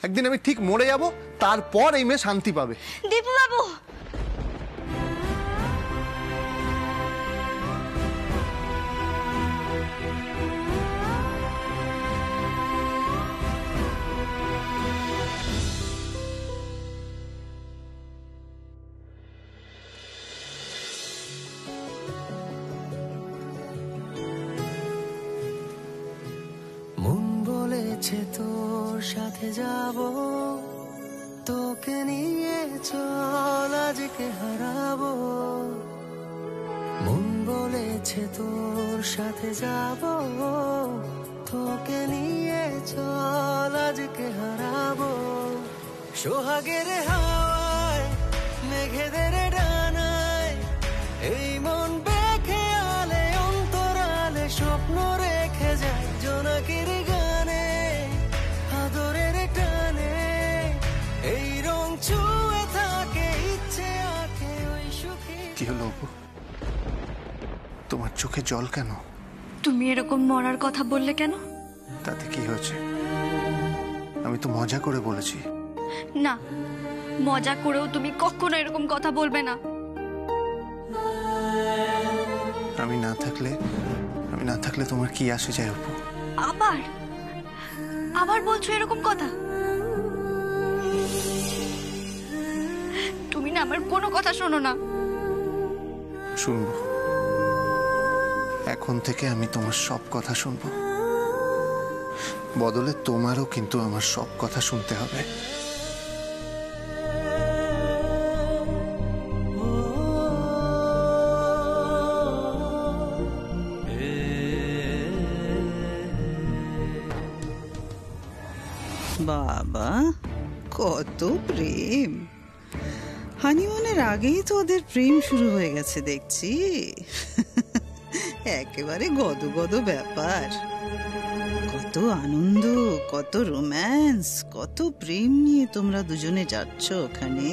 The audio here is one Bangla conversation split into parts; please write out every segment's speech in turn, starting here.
একদিন আমি ঠিক মরে যাব, তারপর এই মেয়ে শান্তি পাবে। দীপু বাবু, তোর সাথে যাব, তোকে নিয়ে চল আজকে হারাবো। মন বলেছে তোর সাথে যাব, তোকে নিয়ে চল আজকে হারাবো। সোহাগের হাওয়ায় মেঘেদের ডানায় এই মন বেঁকে আলে অন্তরালে স্বপ্ন রেখে যায় জোনাকির গানে আদরের টানে। এই রং ছুঁয়ে থাকে ইচ্ছে আঁকে ওই সুখী। কি হলো অপু, তোমার চোখে জল কেন? তুমি এরকম মরার কথা বললে কেন? তাতে কি হয়েছে? আমি তো মজা করে বলেছি। না, মজা করেও তুমি কখনো এরকম কথা বলবে না। আমি না থাকলে তোমার কি আসে যায় অপু? আবার বলছো এরকম কথা? তুমি না আমার কোনো কথা শোনো না। শুনবো, এখন থেকে আমি তোমার সব কথা শুনবো। বদলে তোমারও কিন্তু আমার সব কথা শুনতে হবে। বাবা, কত প্রেম! হানিমুনের আগেই তো ওদের প্রেম শুরু হয়ে গেছে দেখছি। একেবারে গদগদ ব্যাপার। কত আনন্দ, কত রোম্যান্স, কত প্রেম নিয়ে তোমরা দুজনে যাচ্ছ ওখানে।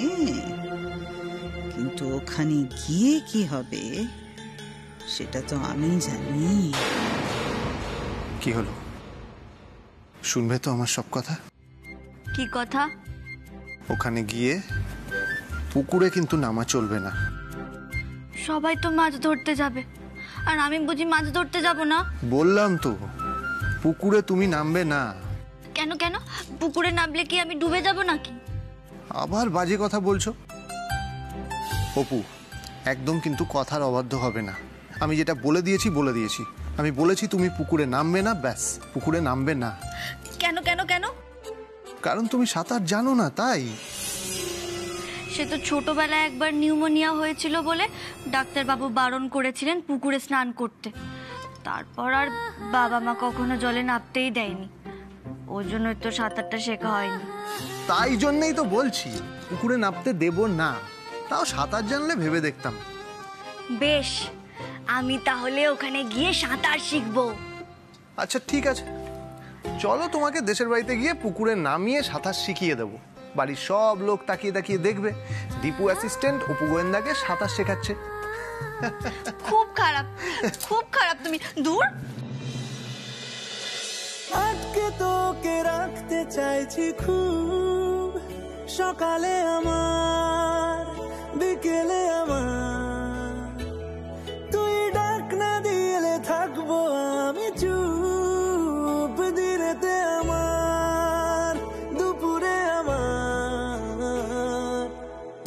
কিন্তু ওখানে গিয়ে কি হবে সেটা তো আমি জানি। কি হলো, শুনবে তো আমার সব কথা? কি কথা? ওখানে গিয়ে পুকুরে কিন্তু নামা চলবে না। সবাই তো মাছ ধরতে যাবে, আর আমি বুঝি মাছ ধরতে যাব না? বললাম তো, পুকুরে তুমি নামবে না। কেন কেন? পুকুরে নামলে কি আমি ডুবে যাব নাকি? আবার বাজে কথা বলছো অপু। একদম কিন্তু কথার অবাধ্য হবে না। আমি যেটা বলে দিয়েছি। আমি বলেছি তুমি পুকুরে নামবে না, ব্যাস, পুকুরে নামবে না। কেন কেন কেন? কারণ তুমি সাঁতার জানো না, তাই। সে তো ছোটবেলায় একবার নিউমোনিয়া হয়েছিল বলে ডাক্তারবাবু বারণ করেছিলেন পুকুরে স্নান করতে। তারপর আর বাবা মা কখনো জলে নামতেই দেয়নি। ওই জন্যই তো সাঁতারটা শেখা হয়নি। তাই জন্যই তো বলছি পুকুরে নামতে দেব না। তাও সাঁতার জানলে ভেবে দেখতাম। বেশ, আমি তাহলে ওখানে গিয়ে সাঁতার শিখবো। আচ্ছা ঠিক আছে, চলো তোমাকে দেশের বাড়িতে গিয়ে পুকুরে নামিয়ে সাঁতার শিখিয়ে দেবো। বাড়ির সব লোক তাকিয়ে তাকিয়ে দেখবে দীপু অ্যাসিস্ট্যান্ট অপু গোয়েন্দাকে সাঁতার শেখাচ্ছে। খুব খারাপ, খুব খারাপ তুমি। দূর। আজকে তোকে রাখতে চাইছি খুব, সকালে আমার বিকেলে আমার, তুই ডাক না দিলে থাকবো আমি চুপ, দিনেতে আমার দুপুরে আমার,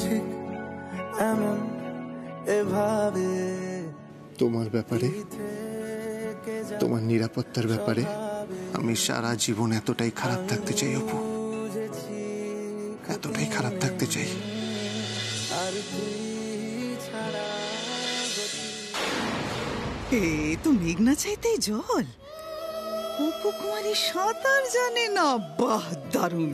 ঠিক এমন এভাবে তোমার ব্যাপারে, তোমার নিরাপত্তার ব্যাপারে আমি সারা জীবন এতটাই খারাপ থাকতে চাই অপু, এতটাই খারাপ থাকতে চাই। এ তো মেঘনা চাইতেই জল। অপু কুমারী সাঁতার জানে না, বাহ দারুণ!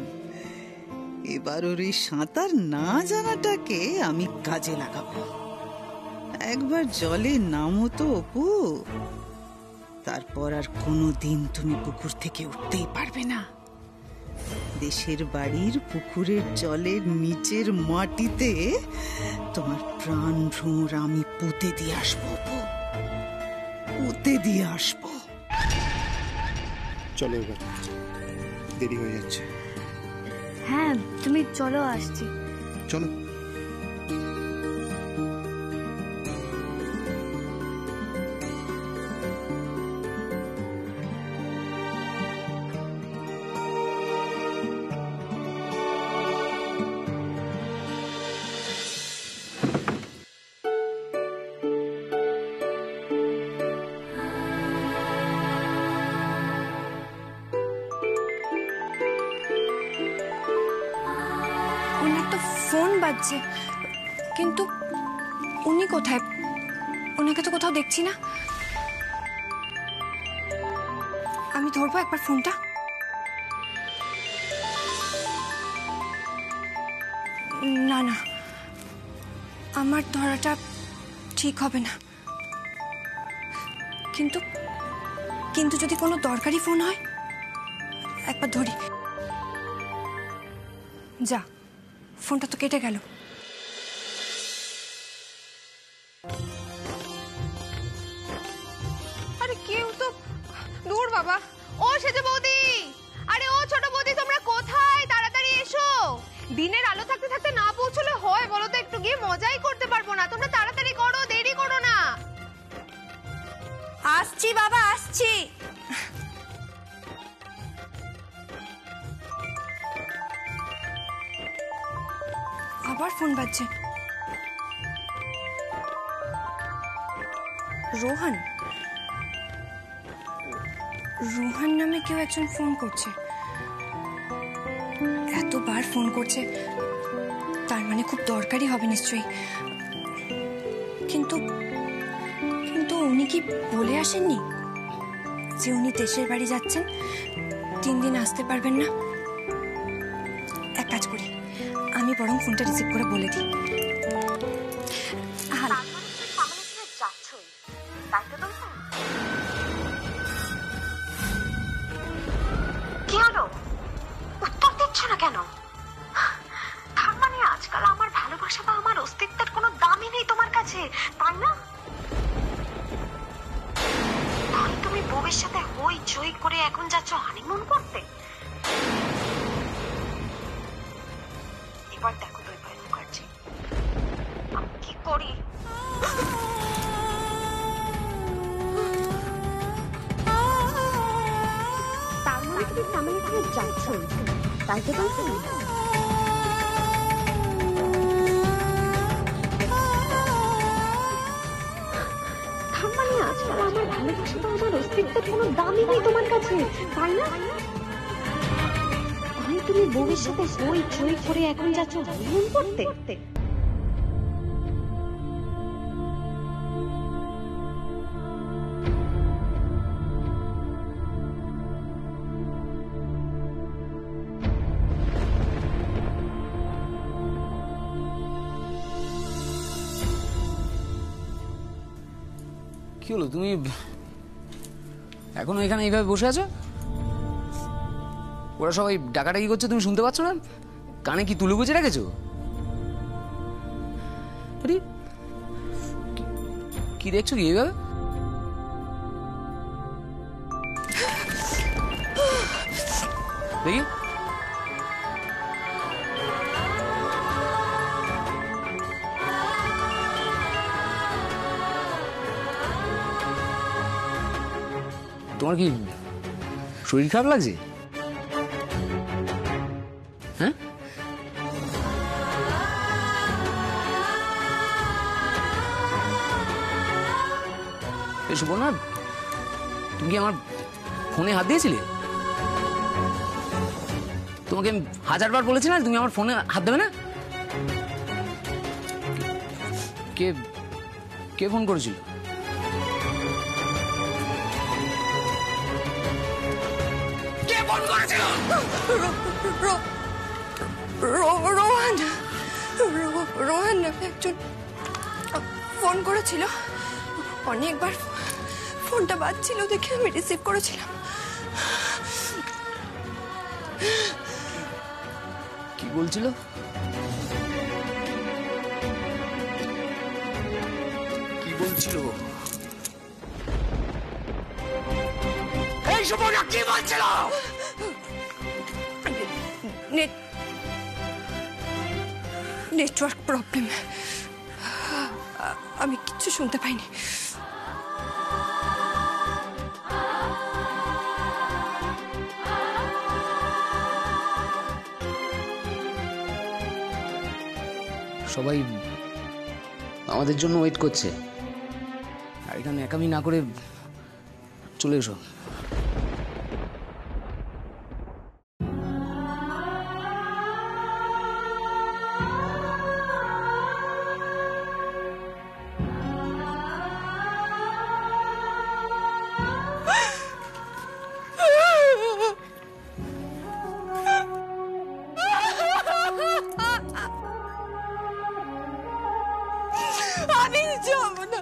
এবার ওর এই সাঁতার না জানাটাকে আমি কাজে লাগাবো। একবার জলে নামো তো অপু, তারপর আর কোনোদিন তুমি পুকুর থেকে উঠতেই পারবে না। দেশের বাড়ির পুকুরের জলের নিচের মাটিতে তোমার প্রাণ ভ্রমর আমি পুঁতে দিয়ে আসবো অপু, পুঁতে দিয়ে আসবো। চলো এবার, দেরি হয়ে যাচ্ছে। হ্যাঁ তুমি চলো, আসছি। চলো। ওনার তো ফোন বাজছে, কিন্তু উনি কোথায়? ওনাকে তো কোথাও দেখছি না। আমি ধরবো একবার ফোনটা। না না, আমার ধরাটা ঠিক হবে না। কিন্তু কিন্তু যদি কোনো দরকারি ফোন হয়, একবার ধরি। যা, ফোনটা তো কেটে গেল। আরে কেউ তো দূর বাবা। ও সেজ বৌদি, আরে ও ছোট বৌদি, তোমরা কোথায়? তাড়াতাড়ি এসো। দিনের আলো থাকতে থাকতে না পৌঁছলে হয় বলো তো? একটু গিয়ে মজাই করতে পারবো না। তোমরা তাড়াতাড়ি করো, দেরি করো না। আসছি বাবা, আসছি। আবার ফোন বাজছে। রোহন, রোহন নামে কেউ একজন ফোন করছে। এতবার ফোন করছে, তার মানে খুব দরকারি হবে নিশ্চয়ই। কিন্তু কিন্তু উনি কি বলে আসেননি যে উনি দেশের বাড়ি যাচ্ছেন, 3 দিন আসতে পারবেন না? এক কাজ করি, আমি বরং ফোনটা রিসিভ করে বলে দিই। হ্যালো, কি হলো? উত্তর দিচ্ছ না কেন? তার মানে আজকাল আমার ভালোবাসা বা আমার অস্তিত্বের কোনো দামই নেই তোমার কাছে, তাই না? তাই তুমি বউয়ের সাথে হই চই করে এখন যাচ্ছ হানিমুন করতে? এবার দেখো দৈবায়ন মুখার্জি, আমি কি করি। তার মানে তুমি আমেরিকায় যাচ্ছ, তাই তো বলছো? তার মানে আজকাল আমার ভালোবাসা বা আমার অস্তিত্বের কোনো দামই নেই তোমার কাছে, তাই না? আমি তুমি বউয়ের সাথে হই চই করে এখন যাচ্ছ হানিমুন করতে? কি হলো, তুমি এখনো এখানে এইভাবে বসে আছো? ওরা সবাই ডাকাডাকি করছে, তুমি শুনতে পাচ্ছ না? কানে কি তুলো গুজে রেখেছো? আরে কি দেখছো কি এইভাবে? দেখি তোমার কি শরীর খারাপ লাগছে? হ্যাঁ, এসব বল না। তুমি কি আমার ফোনে হাত দিয়েছিলে? তোমাকে আমি 1000 বার বলেছি না তুমি আমার ফোনে হাত দেবে না? কে কে ফোন করেছিল? রোহন, রোহন একজন ফোন করেছিল। অনেকবার ফোনটা বাজছিল দেখে আমি রিসিভ করেছিলাম। কি বলছিল? কি বলছিল? এই সুবর্ণা কি বলছিল? নেটওয়ার্ক প্রবলেম, আমি কিচ্ছু শুনতে পাইনি। সবাই আমাদের জন্য ওয়েট করছে, আর এখানে একামি না করে চলে এসো। আমি যাব না,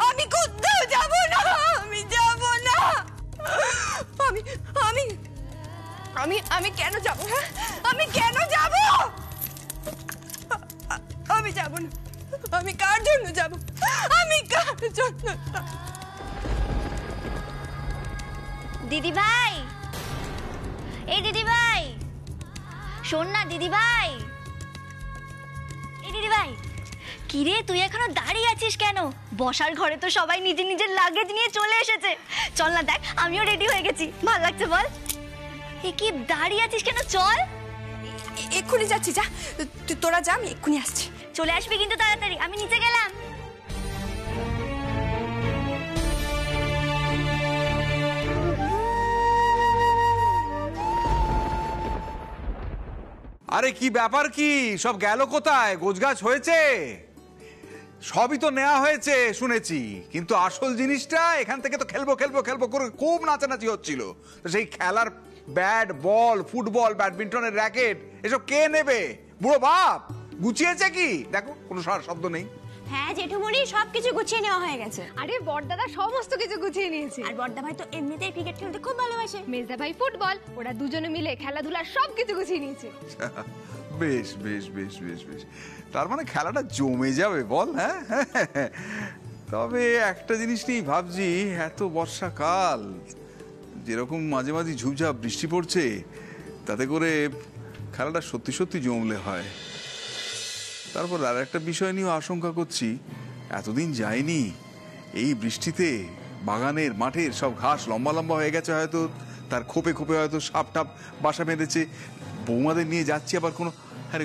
আমি কোথাও যাব না, আমি যাব না। আমি আমি আমি আমি কেন যাব? হ্যাঁ, আমি কেন যাব? আমি যাব না। আমি কার জন্য যাব? আমি কার জন্য? দিদি ভাই, এই দিদি ভাই, শোন না দিদি ভাই, এই দিদি ভাই, কিরে তুই এখনো দাঁড়িয়ে আছিস কেন? বসার ঘরে তো সবাই নিজের নিজের লাগেজ নিয়ে চলে এসেছে। চল না, দেখ আমিও রেডি হয়ে গেছি। ভালো লাগছে বল? এ কি দাঁড়িয়ে আছিস কেন? চল। এক্ষুনি যাচ্ছি, যা তোরা যা, আমি এক্ষুনি আসছি। চলে আসবি কিন্তু তাড়াতাড়ি। আমি নিচে গেলাম। আরে কি ব্যাপার, কি সব গেল কোথায়? গোছগাছ হয়েছে? সবই তো নেওয়া হয়েছে শুনেছি, কিন্তু আসল জিনিসটা এখান থেকে তো খেলবো খেলবো খেলবো করে খুব নাচানাচি হচ্ছিল। তো সেই খেলার ব্যাট, বল, ফুটবল, ব্যাডমিন্টনের র্যাকেট এসব কে নেবে? বুড়ো বাপ গুছিয়েছে কি? দেখো কোনো শব্দ নেই। হ্যাঁ জেঠুমণি, সবকিছু গুছিয়ে নেওয়া হয়ে গেছে। আরে বড়দাদা সমস্ত কিছু গুছিয়ে নিয়েছে। আর বড়দা ভাই তো এমনিতেই ক্রিকেট খেলতে খুব ভালোবাসে। মেজদা ভাই ফুটবল, ওরা দুজনে মিলে খেলাধুলার সবকিছু গুছিয়ে নিয়েছে। বেশ বেশ বেশ বেশ বেশ, তার মানে খেলাটা জমে যাবে বল। হ্যাঁ, তবে একটা জিনিস নিয়ে ভাবছি, এত বর্ষাকাল, যেরকম মাঝে মাঝে ঝুপঝাপ বৃষ্টি পড়ছে, তাতে করে খেলাটা সত্যি সত্যি জমলে হয়। তারপর আর একটা বিষয় নিয়েও আশঙ্কা করছি, এতদিন যায়নি, এই বৃষ্টিতে বাগানের মাঠের সব ঘাস লম্বা লম্বা হয়ে গেছে, হয়তো তার খোপে খোপে হয়তো সাপ টাপ বাসা বেঁধেছে। বৌমাদের নিয়ে যাচ্ছি, আবার কোনো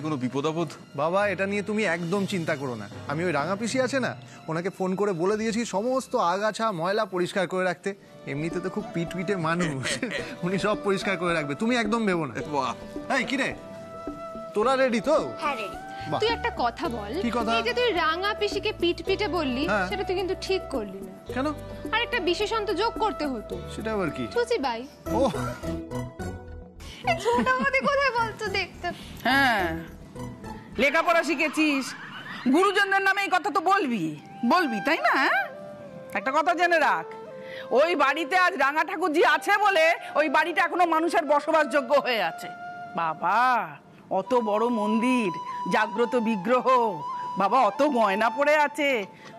কোনো বিপদ আপদ। বাবা এটা নিয়ে তুমি একদম চিন্তা করো না। আমি ওই রাঙা পিসি আছে না, ওনাকে ফোন করে বলে দিয়েছি সমস্ত আগাছা ময়লা পরিষ্কার করে রাখতে। এমনিতে তো খুব পিটপিটে মানুষ, উনি সব পরিষ্কার করে রাখবে, তুমি একদম ভেবো না। এই কিরে, তোরা রেডি তো? হ্যাঁ রেডি। তুই একটা কথা বল, কি কথা? এই যে তুই রাঙা পিসিকে পিটপিটে বললি, হ্যাঁ। সেটা তুই কিন্তু ঠিক করলি না। কেন? আর একটা বিশেষণ তো যোগ করতে হতো। সেটা আবার কি? চুচি ভাই। ও ছোট মধ্যে কোথায় বলতো দেখতে। হ্যাঁ, লেখাপড়া শিখেছিস, গুরুজনদের নামে এই কথা তো বলবি বলবি, তাই না? একটা কথা জেনে রাখ, ওই বাড়িতে আজ রাঙা ঠাকুরজি আছে বলে ওই বাড়িটা এখনো মানুষের বসবাসযোগ্য হয়ে আছে। বাবা, অত বড় মন্দির, জাগ্রত বিগ্রহ, বাবা অত গয়না পড়ে আছে,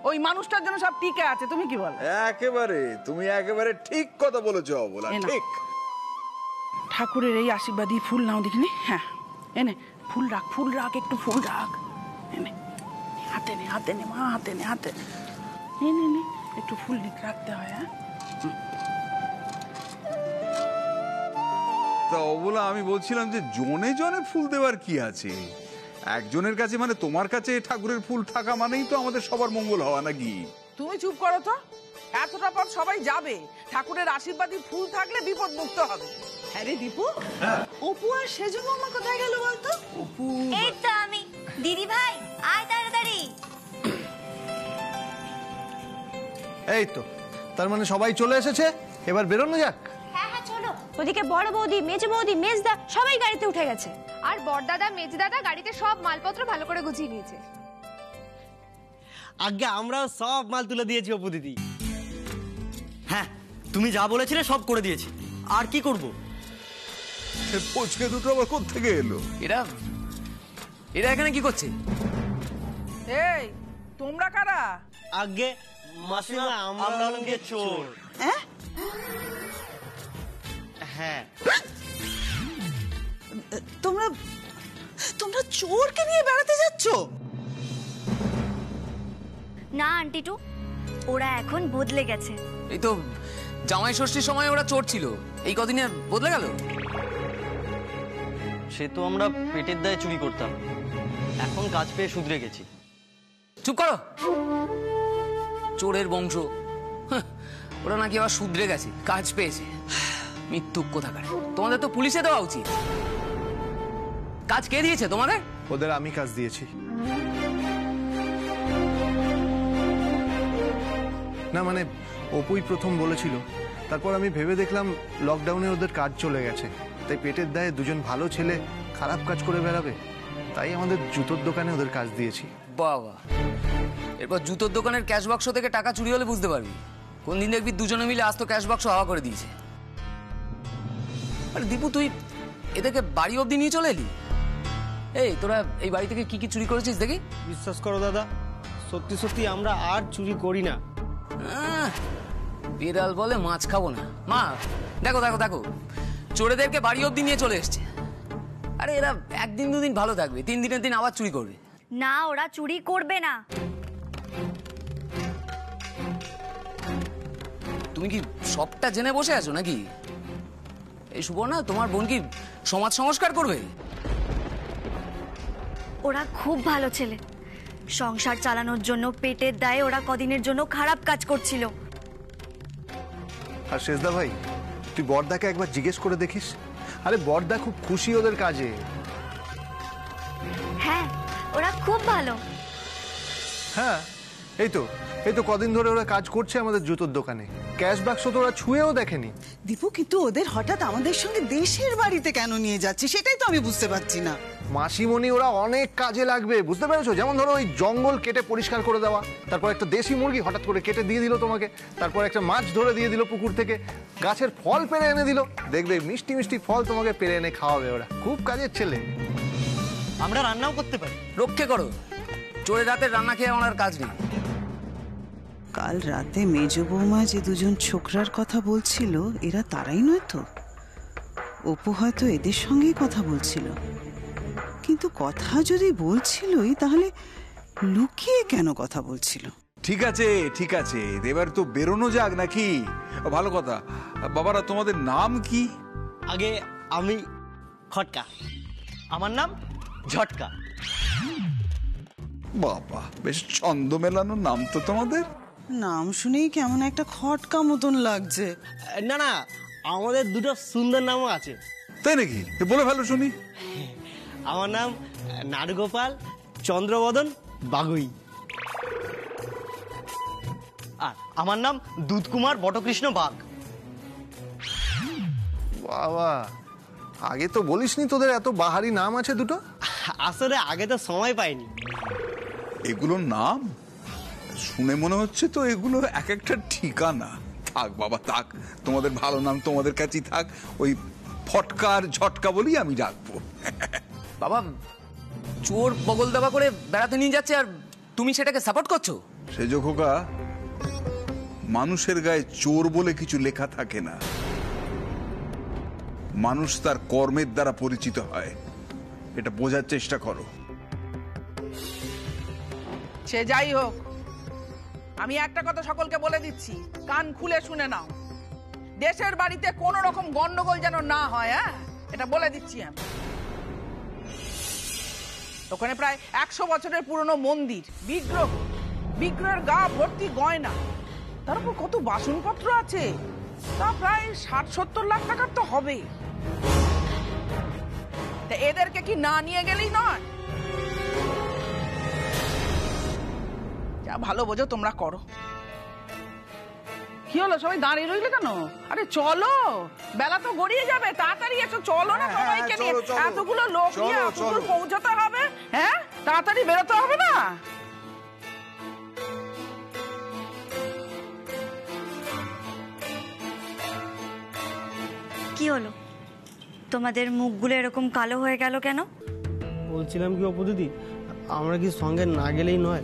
ওই মানুষটার জন্য সব টিকে আছে। তুমি কি বলো? একেবারে, তুমি একেবারে ঠিক কথা বলেছো অবলা, ঠিক। ঠাকুরের এই আশীর্বাদী ফুল নাও দেখিনি। হ্যাঁ এনে ফুল রাখ, ফুল রাখ, একটু ফুল রাখ। এনে হাতে নে, হাতে নে মা, হাতে নে, হাতে নে, নে নে, একটু ফুল রাখতে হয়। হ্যাঁ তা অবলা, আমি বলছিলাম যে জনে জনে ফুল দেওয়ার কি আছে? একজনের কাছে মানে তোমার কাছে ঠাকুরের ফুল থাকা মানেই তো আমাদের সবার মঙ্গল হওয়া, নাকি? তুমি চুপ করো তো, এতটা পর সবাই যাবে, ঠাকুরের আশীর্বাদী ফুল থাকলে বিপদ মুক্ত হবে। হ্যাঁ রে দীপু, অপু আর সেজু মামা কোথায় গেল বলতো? অপু, এই তো আমি। দিদি ভাই আয় তাড়াতাড়ি। এই তো, তার মানে সবাই চলে এসেছে, এবার বেরোনো যাক। হ্যাঁ হ্যাঁ চলো। ওদিকে বড় বৌদি, মেজো বৌদি, মেজদা সবাই গাড়িতে উঠে গেছে। আর বড়দাদা মেজদাদা গাড়িতে সব মালপত্র ভালো করে গুছিয়ে নিয়েছে। আগে আমরাও সব মাল তুলে দিয়েছি অপু দিদি। হ্যাঁ, তুমি যা বলেছিলে সব করে দিয়েছি, আর কি করব? পচকে দুটো আবার কোত্থেকে এলো? এরা এখানে কি করছে? এই তোমরা কারা? আগে মাসিমা, আমরা হলাম গিয়ে চোর। হ্যাঁ, তোমরা তোমরা চোরকে নিয়ে বেড়াতে যাচ্ছ? না আন্টিটু, ওরা এখন বদলে গেছে। এই তো জামাই ষষ্ঠীর সময় ওরা চোর ছিল, এই কদিনে বদলে গেল। সে তো আমরা পেটের দায়ে চুরি করতাম, এখন কাজ পেয়ে শুধরে গেছি। চুপ করো, চোরের বংশ। হাহ, ওরা নাকি আবার শুধরে গেছে, কাজ পেয়েছে। মৃত্যুক কোথাকার। তোমাদের তো পুলিশে দেওয়া উচিত। কাজ কে দিয়েছে তোমাদের? ওদের আমি কাজ দিয়েছি। না মানে অপুই প্রথম বলেছিল, তারপর আমি ভেবে দেখলাম লকডাউনে ওদের কাজ চলে গেছে, তাই পেটের দায়ে দুজন ভালো ছেলে খারাপ কাজ করে বেড়াবে, তাই আমাদের জুতোর দোকানে ওদের কাজ দিয়েছি। বাবা, এরপর জুতোর দোকানের ক্যাশ বাক্স থেকে টাকা চুরি হলে বুঝতে পারবি। কোন দিন দেখবি দুজনে মিলে আস্ত ক্যাশ বাক্স হাওয়া করে দিয়েছে। আরে দীপু, তুই এদেরকে বাড়ি অবধি নিয়ে চলে এলি? এই তোরা এই বাড়ি থেকে কি কি চুরি করেছিস দেখি? বিশ্বাস করো দাদা, সত্যি সত্যি আমরা আর চুরি করি না। বিড়াল বলে মাছ খাবো না। মা দেখো দেখো দেখো, চোরেদেরকে বাড়ি অবধি নিয়ে চলে এসছে। আরে এরা একদিন দুদিন ভালো থাকবে, 3 দিনের দিন আবার চুরি করবে। না, ওরা চুরি করবে না। তুমি কি সবটা জেনে বসে আছো নাকি? এই সুবর্ণা, তোমার বোন কি সমাজ সংস্কার করবে? ওরা খুব ভালো ছেলে, সংসার চালানোর জন্য পেটের দায়ে ওরা কদিনের জন্য খারাপ কাজ করছিল। আর শেষদা ভাই, তুই বড়দাকে একবার জিজ্ঞেস করে দেখিস। আরে বড়দা খুব খুশি ওদের কাজে। হ্যাঁ, ওরা খুব ভালো। হ্যাঁ, এই তো কদিন ধরে ওরা কাজ করছে আমাদের জুতোর দোকানে। ক্যাশ বাক্স তো ওরা ছুঁয়েও দেখেনি। দীপু, কিন্তু ওদের হঠাৎ আমাদের সঙ্গে দেশের বাড়িতে কেন নিয়ে যাচ্ছে সেটাই তো আমি বুঝতে পারছি না। মাসিমণি ওরা অনেক কাজে লাগবে, বুঝতে পেরেছো? যেমন ধরো ওই জঙ্গল কেটে পরিষ্কার করে দেওয়া, তারপর একটা দেশি মুরগি হঠাৎ করে কেটে দিয়ে দিল তোমাকে, তারপর একটা মাছ ধরে দিয়ে দিল পুকুর থেকে, গাছের ফল পেরে এনে দিল, দেখবে মিষ্টি মিষ্টি ফল তোমাকে পেরে এনে খাওয়াবে। ওরা খুব কাজের ছেলে। আমরা রান্নাও করতে পারি। রক্ষে করো, চোরের রাতের রান্না খেয়ে আমার আর কাজ নেই। কাল রাতে মেজ বৌমা যে দুজন ছোকরার কথা বলছিল, এরা তারাই নয় তো? অপু হয়তো এদের সঙ্গেই কথা বলছিল, কিন্তু কথা যদি বলছিলই তাহলে লুকিয়ে কেন কথা বলছিল? ঠিক আছে ঠিক আছে, এবার তো বেরোনো যাক নাকি? ভালো কথা। বাবারা, তোমাদের নাম কি? আগে আমি খটকা, আমার নাম ঝটকা। বাবা, বেশ ছন্দ মেলানো নাম তো তোমাদের। নাম শুনেই কেমন একটা খটকা মতন লাগছে। না না, আমাদের দুটো সুন্দর নামও আছে। তাই নাকি? বলে ফেলো শুনি। আমার নাম নারগোপাল চন্দ্রবদন বাগুই, আর আমার নাম দুধকুমার বটকৃষ্ণ বাগ। বাবা, আগে তো বলিসনি তোদের এত বাহারি নাম আছে দুটো। আসলে আগে তো সময় পাইনি। এগুলো নাম শুনে মনে হচ্ছে তো এগুলো এক একটা ঠিকানা। থাক বাবা থাক, তোমাদের ভালো নাম তোমাদের কাছেই থাক। ওই ফটকার ঝটকা বলি আমি রাখবো। বাবা, চোর বগল দাবা করে বেড়াতে নিয়ে যাচ্ছে আর তুমি সেটাকে সাপোর্ট করছো? সেজো খোকা, মানুষের গায়ে চোর বলে কিছু লেখা থাকে না। মানুষ তার কর্মের দ্বারা পরিচিত হয়, এটা বোঝার চেষ্টা করো। সে যাই হোক, আমি একটা কথা সকলকে বলে দিচ্ছি, কান খুলে শুনে নাও। দেশের বাড়িতে কোনো রকম গন্ডগোল যেন না হয়, হ্যাঁ, এটা বলে দিচ্ছি আমি। ওখানে প্রায় 100 বছরের পুরনো মন্দির, বিগ্রহের গা ভর্তি গয়না, তার উপর কত বাসনপত্র আছে, তা প্রায় 60-70 লাখ টাকার তো হবে। তা এদেরকে কি না নিয়ে গেলেই নয়? যা ভালো বোঝো তোমরা করো। কি হলো, সবাই দাঁড়িয়ে রইলে কেন? আরে চলো, বেলা তো গড়িয়ে যাবে, তাড়াতাড়ি এসো, চলো না সবাইকে নিয়ে। এতগুলো লোক নিয়ে এতদূর পৌঁছাতে হবে, হ্যাঁ, তাড়াতাড়ি বেরোতে হবে না? কি হলো, তোমাদের মুখগুলো এরকম কালো হয়ে গেল কেন? বলছিলাম কি অপু দিদি, আমরা কি সঙ্গে না গেলেই নয়?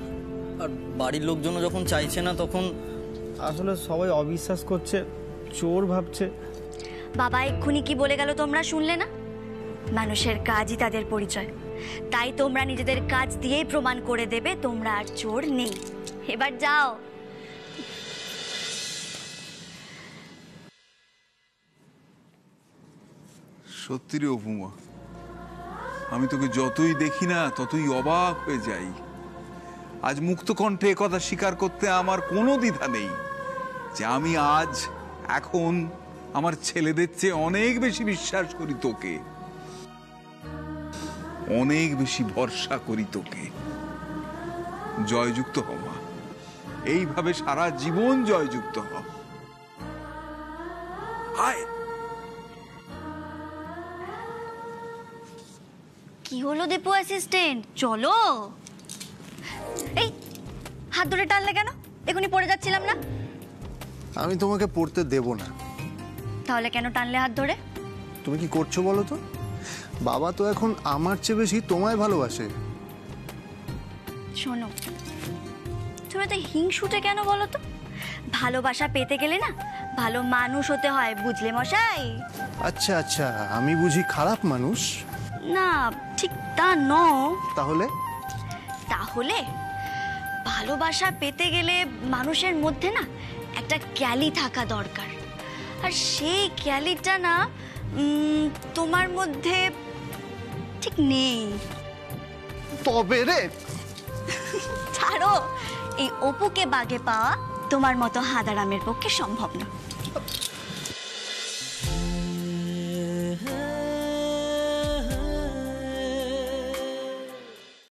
আর বাড়ির লোকজন যখন চাইছে না, তখন আসলে সবাই অবিশ্বাস করছে, চোর ভাবছে। বাবা এক্ষুনি কি বলে গেল তোমরা শুনলে না? মানুষের কাজই তাদের পরিচয়। তাই তোমরা নিজেদের কাজ দিয়েই প্রমাণ করে দেবে তোমরা আর চোর নেই। এবার যাও। সত্যি রে অপুমা, আমি তোকে যতই দেখি না ততই অবাক হয়ে যাই। আজ মুক্ত কণ্ঠে কথা স্বীকার করতে আমার কোনো দ্বিধা নেই যে আমি আজ এখন আমার ছেলেদের চেয়ে অনেক বেশি বিশ্বাস করি তোকে, অনেক বেশি ভরসা করি তোকে। জয়যুক্ত হ মা, এইভাবে সারা জীবন জয়যুক্ত হ। আয়। কি হলো দীপু অ্যাসিস্ট্যান্ট, চলো। এই হাত ধরে টানলে কেন? এখনই পড়ে যাচ্ছিলাম না। আমি তোমাকে পড়তে দেব না। তাহলে কেন টানলে হাত ধরে? তুমি কি করছো বলো তো? বাবা তো এখন আমার চেয়ে বেশি তোমায় ভালোবাসে। শোনো, তুমি তো হিংসুটে কেন বলো তো? ভালোবাসা পেতে গেলে না ভালো মানুষ হতে হয়, বুঝলে মশাই? আচ্ছা আচ্ছা, আমি বুঝি খারাপ মানুষ? না, ঠিক তা ন। তাহলে? তাহলে ভালোবাসা পেতে গেলে মানুষের মধ্যে না একটা ক্যালি থাকা দরকার, আর সেই ক্যালিটা না তোমার মধ্যে ঠিক নেই। তবে রে ছাড়ো, এই অপুকে বাগে পাওয়া তোমার মতো হাদারামের পক্ষে সম্ভব না।